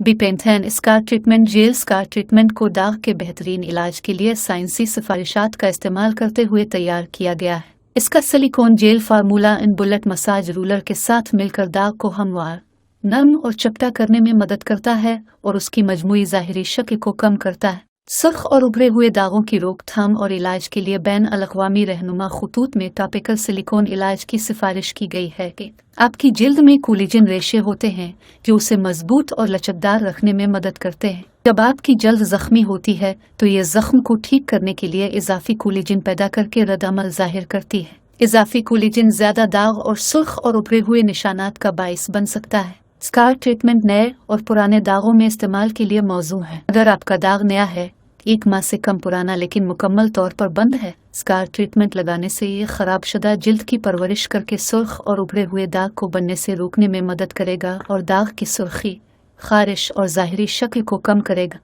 बीपेंथेन scar treatment gel scar treatment को दाग के बेहतरीन इलाज के लिए साइंसी सिफारिशात का इस्तेमाल करते हुए तैयार किया गया है। इसका सिलिकॉन जेल फार्मूला इन बुलेट मसाज रूलर के साथ मिलकर दाग को हमवार, नरम और चपटा करने में मदद करता है और उसकी मजमूई ज़ाहिरी शक्ल को कम करता है। सुर्ख और उभरे हुए दागों की रोकथाम और इलाज के लिए बैन अल-अक़वामी रहनुमा खतूत में टॉपिकल सिलिकॉन इलाज की सिफारिश की गई है कि आपकी जिल्द में कोलेजन रेशे होते हैं जो उसे मजबूत और लचकदार रखने में मदद करते हैं। जब आपकी जल्द जख्मी होती है तो ये जख्म को ठीक करने के लिए इजाफी कोलेजन पैदा करके रद्द-अमल जाहिर करती है। इजाफी कोलेजन ज्यादा दाग और सुर्ख और उभरे हुए निशानात का बाइस बन सकता है। स्कार ट्रीटमेंट नए और पुराने दागों में इस्तेमाल के लिए मौजू है। अगर आपका दाग नया है, 1 माह से कम पुराना लेकिन मुकम्मल तौर पर बंद है, स्कार ट्रीटमेंट लगाने से ये खराब शुदा जिल्द की परवरिश करके सुर्ख और उभरे हुए दाग को बनने से रोकने में मदद करेगा और दाग की सुर्खी, खारिश और ज़ाहिरी शक्ल को कम करेगा।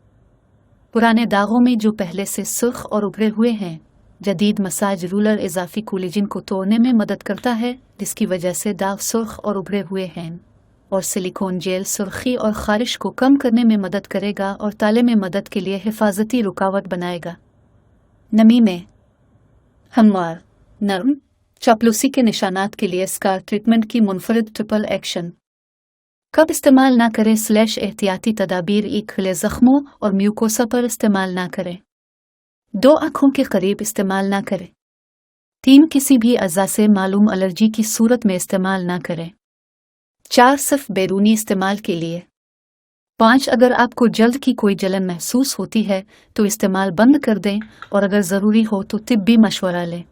पुराने दागों में जो पहले से सुर्ख और उभरे हुए हैं, जदीद मसाज रूलर इजाफी कोलेजन को तोड़ने में मदद करता है, जिसकी वजह से दाग सुर्ख और उभरे हुए हैं, और सिलिकॉन जेल सुर्खी और खारिश को कम करने में मदद करेगा और ताले में मदद के लिए हिफाजती रुकावट बनाएगा। नमी में हमवार, नरम, चापलूसी के निशानात के लिए स्कार ट्रीटमेंट की मुनफरिद ट्रिपल एक्शन। कब इस्तेमाल ना करें / एहतियाती तदाबीर। 1 खुले जख्मों और म्यूकोसा पर इस्तेमाल ना करें। 2 आँखों के करीब इस्तेमाल ना करें। 3 किसी भी अज़ा से मालूम एलर्जी की सूरत में इस्तेमाल ना करें। 4 सिर्फ बैरूनी इस्तेमाल के लिए। 5 अगर आपको जल्द की कोई जलन महसूस होती है तो इस्तेमाल बंद कर दें और अगर ज़रूरी हो तो तिब्बी मशवरा लें।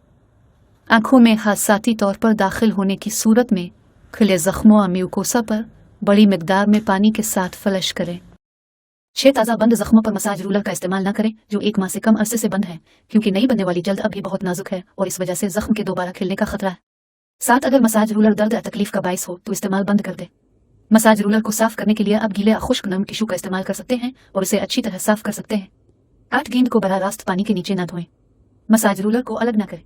आँखों में हादसाती तौर पर दाखिल होने की सूरत में खुले जख्मों और म्यूकोसा पर बड़ी मिकदार में पानी के साथ फ्लश करें। 6 ताज़ा बंद जख्मों पर मसाज रूलर का इस्तेमाल न करें जो 1 माह से कम अरसे से बंद है, क्योंकि नई बनने वाली जल्द अभी बहुत नाजुक है और इस वजह से जख्म के दोबारा खिलने का खतरा है। 7 अगर मसाज रूलर दर्द या तकलीफ का बाइस हो तो इस्तेमाल बंद कर दे। मसाज रूलर को साफ करने के लिए आप गीले या खुश्क नम टिश्यू का इस्तेमाल कर सकते हैं और इसे अच्छी तरह साफ कर सकते हैं। 8 गेंद को बराह रास्त पानी के नीचे न धोएं। मसाज रूलर को अलग न करें।